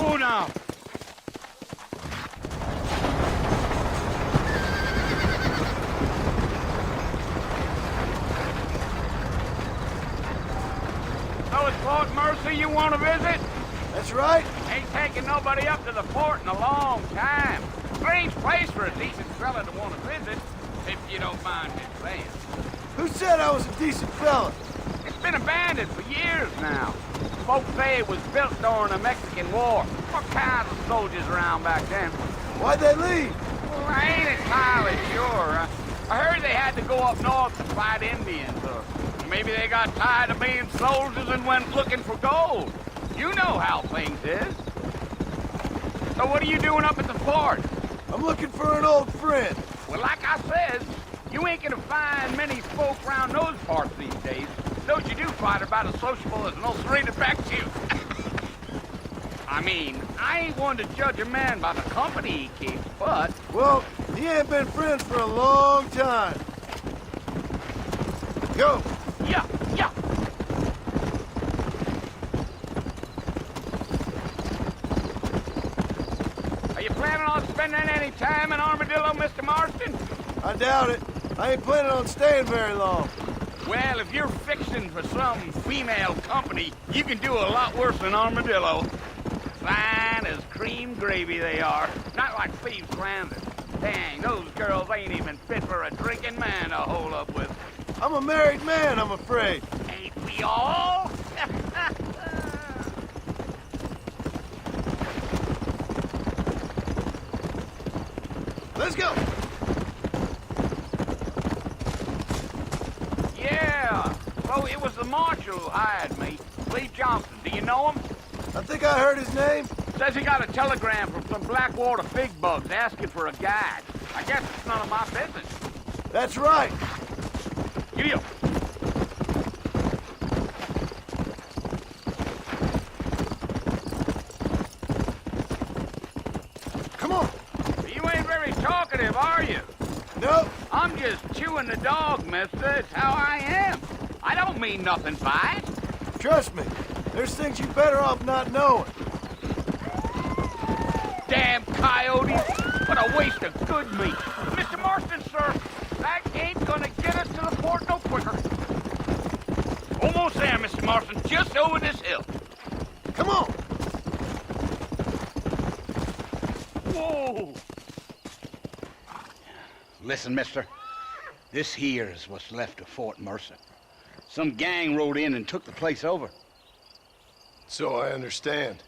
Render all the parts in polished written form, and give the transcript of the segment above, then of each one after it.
Move now! So it's Fort Mercy you want to visit? That's right. Ain't taking nobody up to the fort in a long time. Strange place for a decent fella to want to visit, if you don't mind me saying. Who said I was a decent fella? It's been abandoned for years now. Folks say it was built during the Mexican War. What kind of soldiers around back then? Why'd they leave? Well, I ain't entirely sure. I heard they had to go up north to fight Indians, or maybe they got tired of being soldiers and went looking for gold. You know how things is. So what are you doing up at the fort? I'm looking for an old friend. Well, like I said, you ain't gonna find many folk around those parts these days. Those you do find are about as sociable as an old serrated back to. I mean, I ain't one to judge a man by the company he keeps, but... Well, he ain't been friends for a long time. Go! Yeah, yeah. Are you planning on spending any time in Armadillo, Mr. Marston? I doubt it. I ain't planning on staying very long. Well, if you're fixing for some female company, you can do a lot worse than Armadillo. Fine as cream gravy they are. Not like Thieves Landing. Dang, those girls ain't even fit for a drinking man to hole up with. I'm a married man, I'm afraid. Ain't we all? Let's go! Yeah. So it was the marshal who hired me. Lee Johnson. Do you know him? I think I heard his name. Says he got a telegram from some Blackwater fig bugs asking for a guide. I guess it's none of my business. That's right. Giddy up. Come on. You ain't very talkative, are you? No. I'm just chewing the dog, mister. It's how I am. I don't mean nothing by it. Trust me. There's things you better off not knowing. Damn coyotes! What a waste of good meat. Mr. Marston, sir, that ain't gonna get us to the fort no quicker. Almost there, Mr. Marston. Just over this hill. Come on. Whoa! Listen, mister. This here is what's left of Fort Mercer. Some gang rode in and took the place over. So I understand.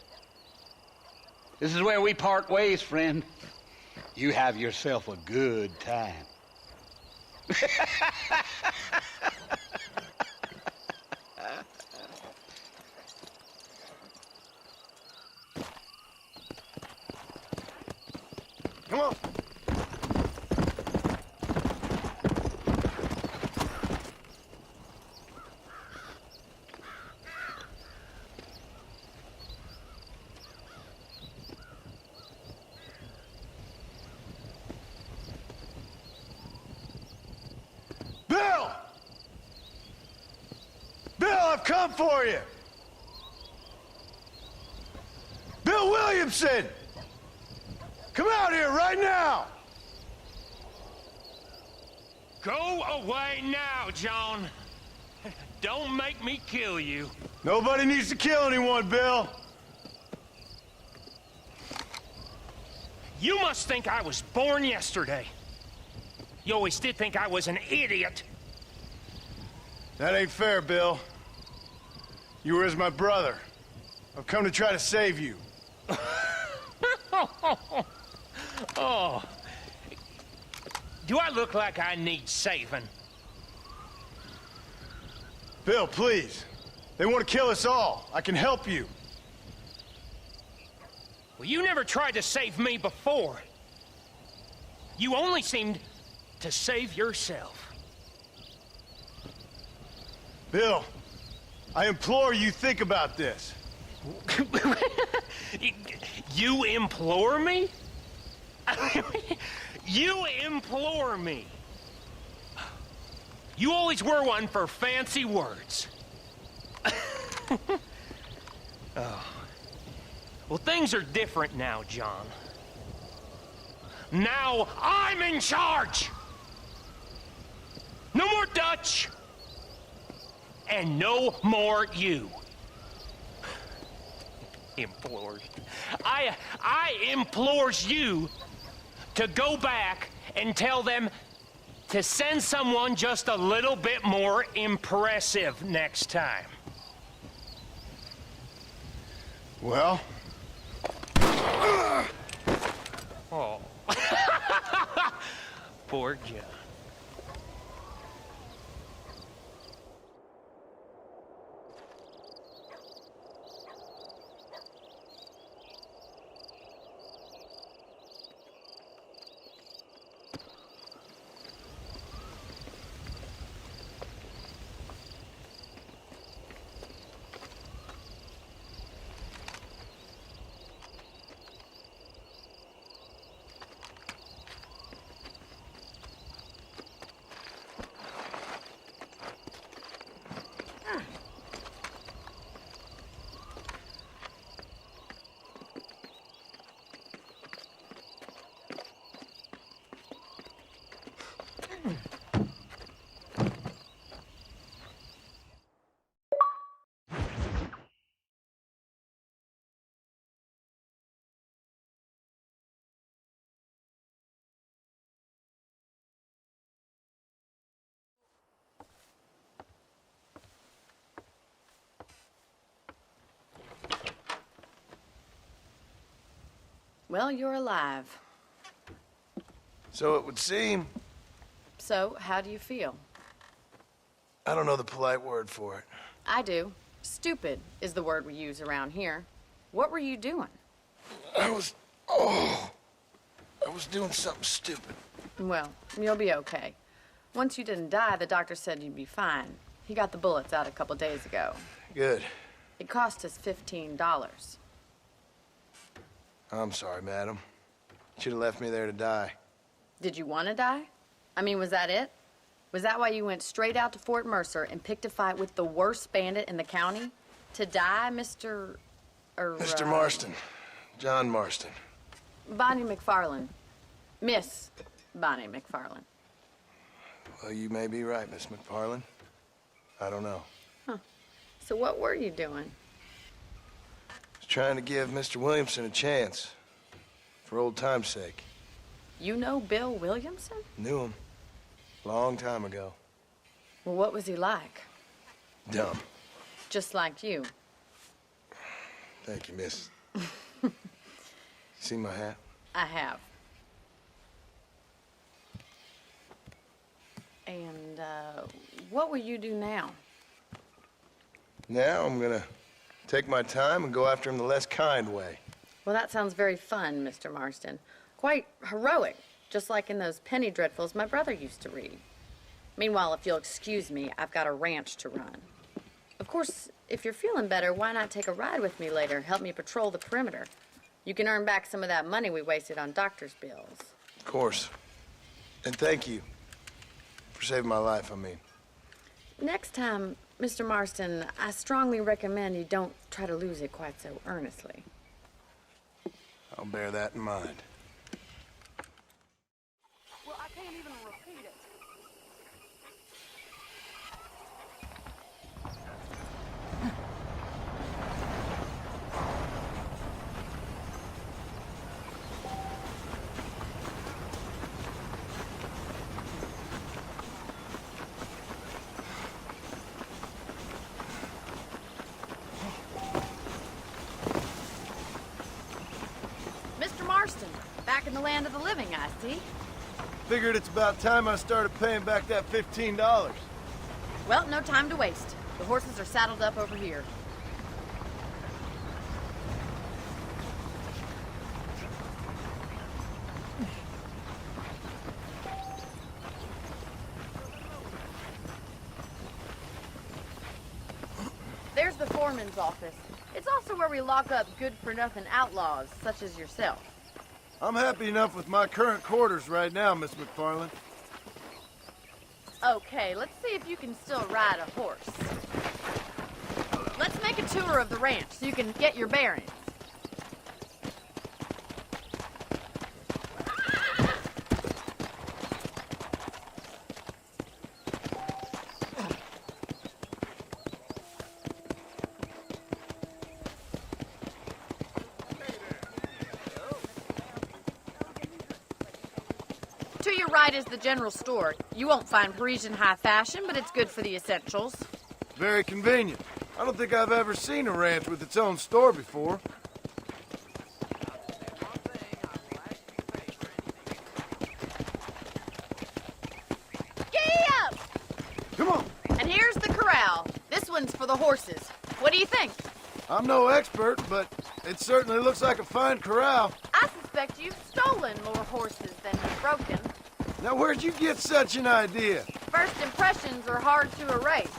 This is where we part ways, friend. You have yourself a good time. Come on. Bill! Bill, I've come for you! Bill Williamson! Come out here right now! Go away now, John. Don't make me kill you. Nobody needs to kill anyone, Bill. You must think I was born yesterday. You always did think I was an idiot. That ain't fair, Bill. You were as my brother. I've come to try to save you. Oh. Do I look like I need saving? Bill, please. They want to kill us all. I can help you. Well, you never tried to save me before. You only seemed to save yourself. Bill, I implore you think about this. You implore me? You implore me. You always were one for fancy words. Oh. Well, things are different now, John. Now I'm in charge! No more Dutch! And no more you. Implores. I implores you to go back and tell them to send someone just a little bit more impressive next time. Well? Oh. Poor John. Well, you're alive. So it would seem. So, how do you feel? I don't know the polite word for it. I do. Stupid is the word we use around here. What were you doing? I was doing something stupid. Well, you'll be okay. Once you didn't die, the doctor said you'd be fine. He got the bullets out a couple days ago. Good. It cost us $15. I'm sorry, madam. Should have left me there to die. Did you want to die? I mean, was that it? Was that why you went straight out to Fort Mercer and picked a fight with the worst bandit in the county? To die, Mr. Mr. Marston. John Marston. Bonnie McFarland. Miss Bonnie McFarland. Well, you may be right, Miss McFarland. I don't know. So what were you doing? I was trying to give Mr. Williamson a chance. For old time's sake. You know Bill Williamson? Knew him. Long time ago. Well, what was he like? Dumb. Just like you. Thank you, miss. See my hat? I have. And, what will you do now? Now I'm gonna take my time and go after him the less kind way. Well, that sounds very fun, Mr. Marston. Quite heroic, just like in those penny dreadfuls my brother used to read. Meanwhile, if you'll excuse me, I've got a ranch to run. Of course, if you're feeling better, why not take a ride with me later? Help me patrol the perimeter. You can earn back some of that money we wasted on doctor's bills. Of course. And thank you for saving my life, I mean. Next time, Mr. Marston, I strongly recommend you don't try to lose it quite so earnestly. I'll bear that in mind. Well, I can't even repeat it. Mr. Marston, back in the land of the living, I see. Figured it's about time I started paying back that $15. Well, no time to waste. The horses are saddled up over here. There's the foreman's office. It's also where we lock up good-for-nothing outlaws, such as yourself. I'm happy enough with my current quarters right now, Miss McFarland. Okay, let's see if you can still ride a horse. Let's make a tour of the ranch so you can get your bearings. your right is the general store. You won't find Parisian high fashion, but it's good for the essentials. Very convenient. I don't think I've ever seen a ranch with its own store before. Giddy up! Come on. And here's the corral. This one's for the horses. What do you think? I'm no expert, but it certainly looks like a fine corral. I suspect you've stolen more horses than you've broken. Now, where'd you get such an idea? First impressions are hard to erase.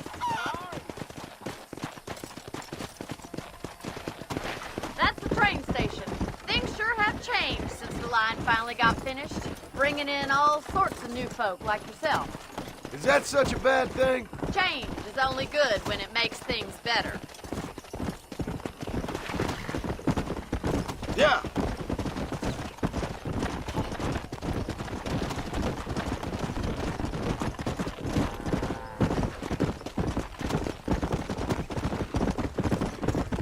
That's the train station. Things sure have changed since the line finally got finished, bringing in all sorts of new folk like yourself. Is that such a bad thing? Change is only good when it makes things better. Yeah.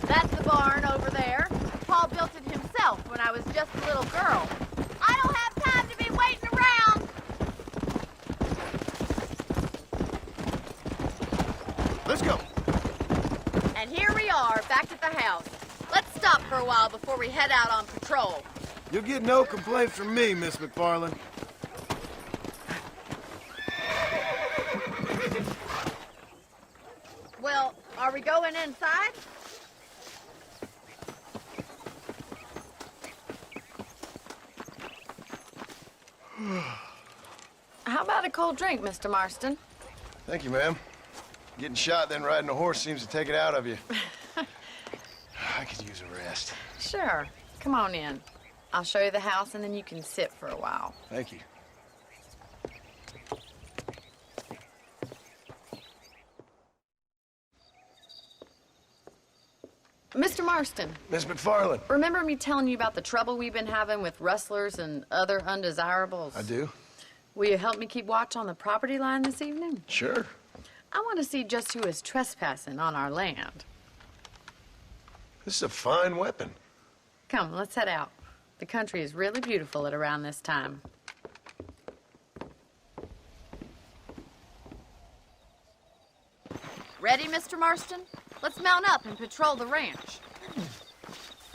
That's the barn over there. Paul built it himself when I was just a little girl. I don't have time to be waiting around. Let's go. And here we are, back at the house. Let's stop for a while before we head out on patrol. You'll get no complaints from me, Miss McFarland. Well, are we going inside? How about a cold drink, Mr. Marston? Thank you, ma'am. Getting shot, then riding a horse seems to take it out of you. I could use a rest. Sure. Come on in. I'll show you the house, and then you can sit for a while. Thank you. Mr. Marston, Miss McFarland. remember me telling you about the trouble we've been having with rustlers and other undesirables? I do? Will you help me keep watch on the property line this evening? Sure. I want to see just who is trespassing on our land. This is a fine weapon. Come, let's head out. The country is really beautiful at around this time. Ready, Mr. Marston? Let's mount up and patrol the ranch.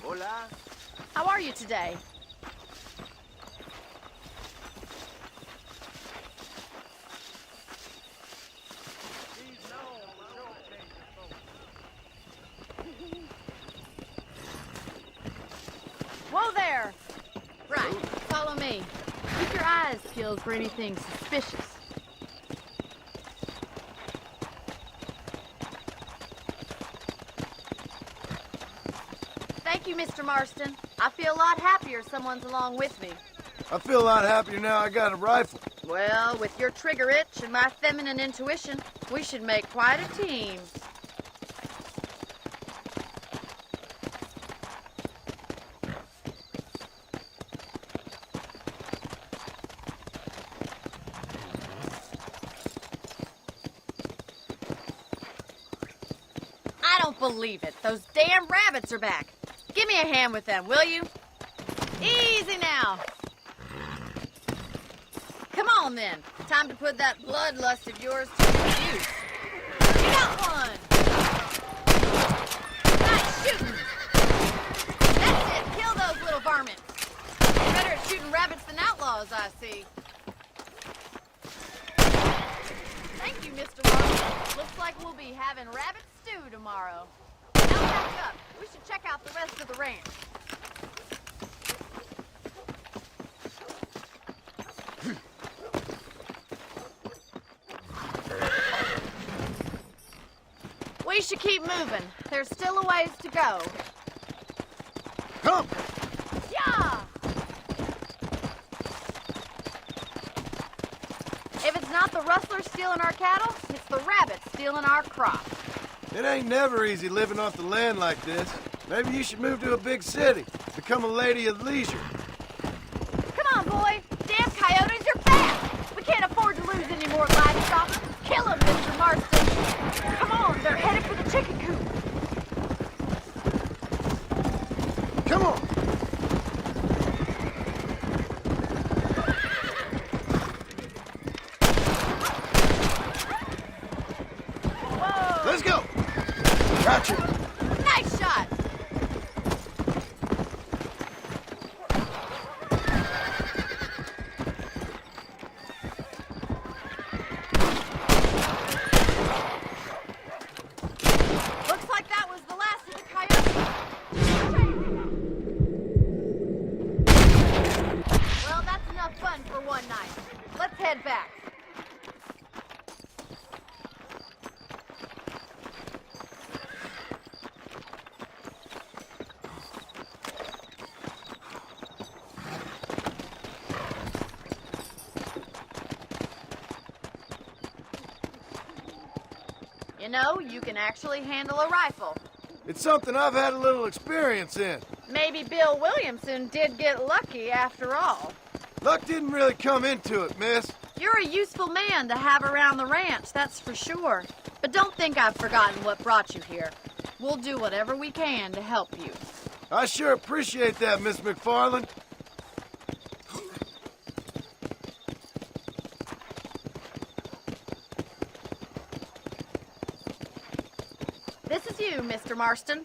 Hola. How are you today? Whoa there! Right, follow me. Keep your eyes peeled for anything suspicious. Thank you, Mr. Marston. I feel a lot happier someone's along with me. I feel a lot happier now I got a rifle. Well, with your trigger itch and my feminine intuition, we should make quite a team. I don't believe it. Those damn rabbits are back. Give me a hand with them, will you? Easy now. Come on, then. Time to put that bloodlust of yours to good use. You got one. Nice shooting. That's it. Kill those little varmints. Better at shooting rabbits than outlaws, I see. Thank you, Mr. Marshall. Looks like we'll be having rabbit stew tomorrow. Now back up. We should check out the rest of the ranch. We should keep moving. There's still a ways to go. Come! Yeah! If it's not the rustlers stealing our cattle, it's the rabbits stealing our crop. It ain't never easy living off the land like this. Maybe you should move to a big city. Become a lady of leisure. Come on, boy. Damn coyotes are back. We can't afford to lose any more livestock. Kill them, Mr. Marston. Come on, they're headed for the chicken coop. Come on! You know, you can actually handle a rifle. It's something I've had a little experience in. Maybe Bill Williamson did get lucky after all. Luck didn't really come into it, miss. You're a useful man to have around the ranch, that's for sure. But don't think I've forgotten what brought you here. We'll do whatever we can to help you. I sure appreciate that, Miss McFarland. This is you, Mr. Marston.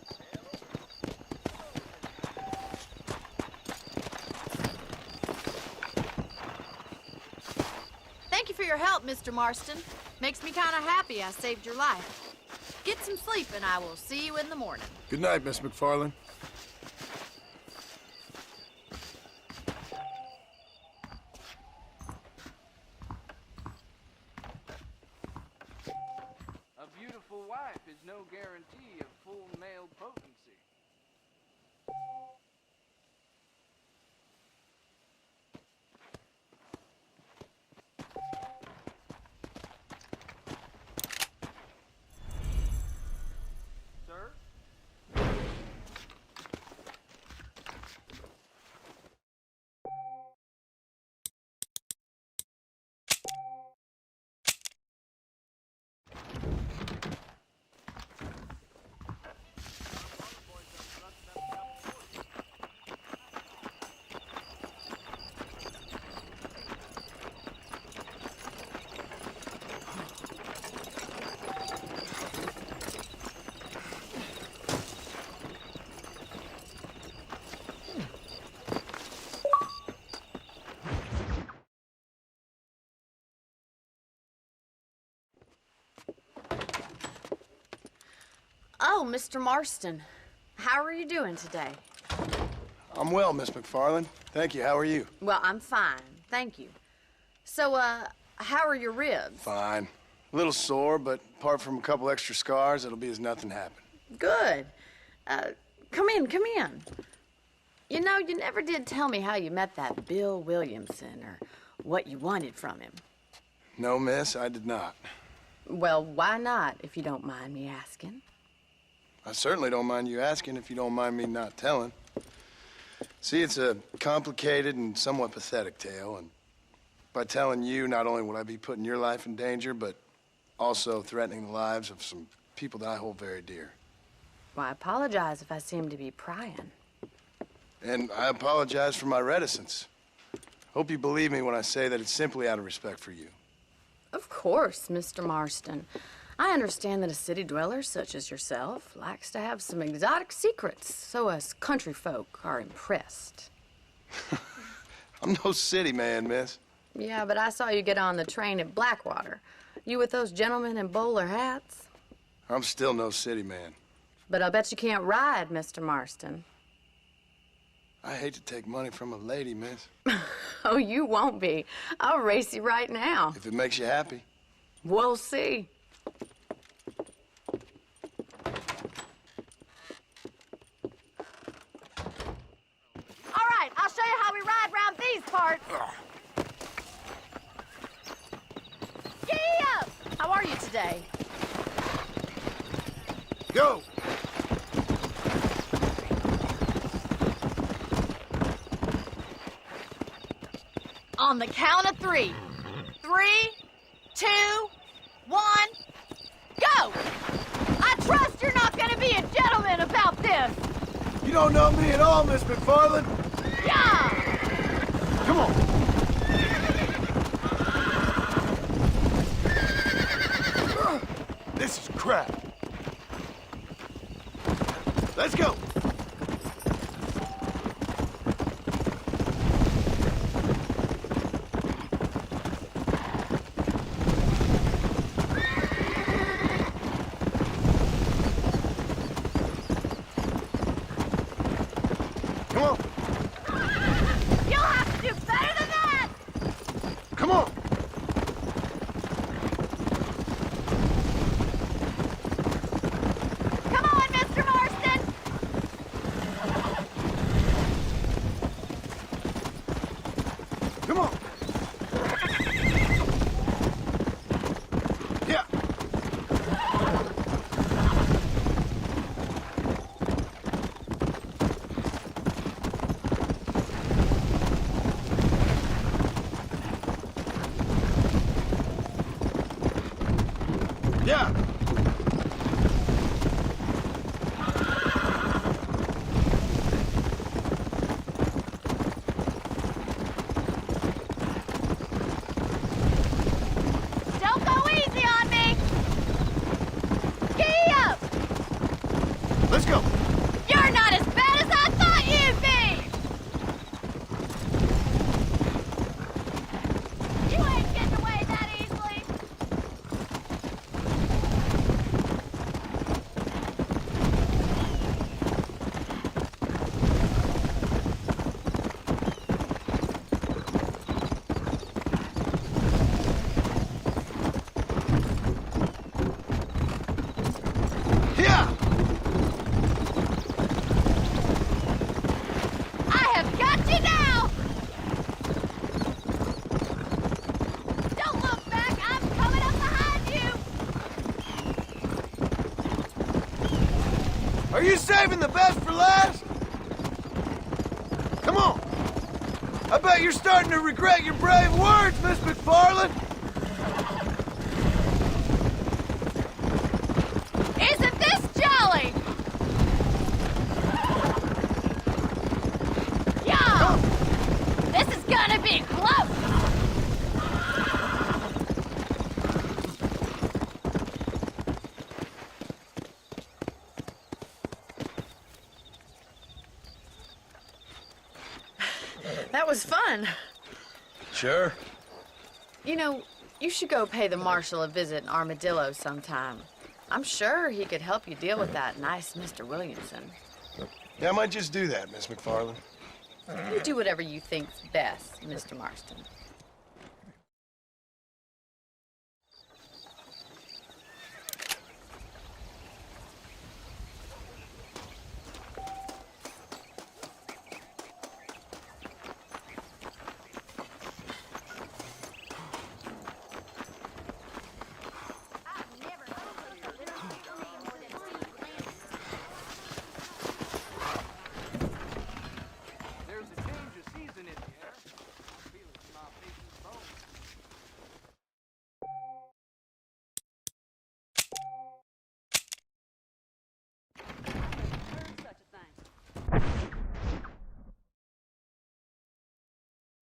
Thank you for your help, Mr. Marston. Makes me kind of happy I saved your life. Get some sleep and I will see you in the morning. Good night, Miss McFarland. A beautiful wife is no guarantee of full male potency. Sir? Oh, Mr. Marston. How are you doing today? I'm well, Miss McFarland. Thank you. How are you? Well, I'm fine. Thank you. So, how are your ribs? Fine. A little sore, but apart from a couple extra scars, it'll be as nothing happened. Good. Come in, come in. You know, you never did tell me how you met that Bill Williamson or what you wanted from him. No, miss, I did not. Well, why not, if you don't mind me asking? I certainly don't mind you asking if you don't mind me not telling. See, it's a complicated and somewhat pathetic tale, and by telling you, not only would I be putting your life in danger, but also threatening the lives of some people that I hold very dear. Well, I apologize if I seem to be prying. And I apologize for my reticence. Hope you believe me when I say that it's simply out of respect for you. Of course, Mr. Marston. I understand that a city dweller such as yourself likes to have some exotic secrets, so us country folk are impressed. I'm no city man, miss. Yeah, but I saw you get on the train at Blackwater. You with those gentlemen in bowler hats? I'm still no city man. But I bet you can't ride, Mr. Marston. I hate to take money from a lady, miss. Oh, you won't be. I'll race you right now. If it makes you happy. We'll see. All right, I'll show you how we ride round these parts. Giddy up! How are you today? Go! On the count of 3. 3, 2, 1, go! I trust you're not gonna be a gentleman about this. You don't know me at all, Miss McFarland. Yeah! Come on. This is crap. Let's go. Come on. You'll have to do better than that! Come on. Come on, Mr. Marston! Come on. Yeah. you saving the best for last? Come on. I bet you're starting to regret your brave words, Miss McFarland. Isn't this jolly? Yo! This is gonna be close! That was fun. Sure. You know, you should go pay the marshal a visit in Armadillo sometime. I'm sure he could help you deal with that nice Mr. Williamson. Yeah, I might just do that, Miss McFarland. You do whatever you think's best, Mr. Marston.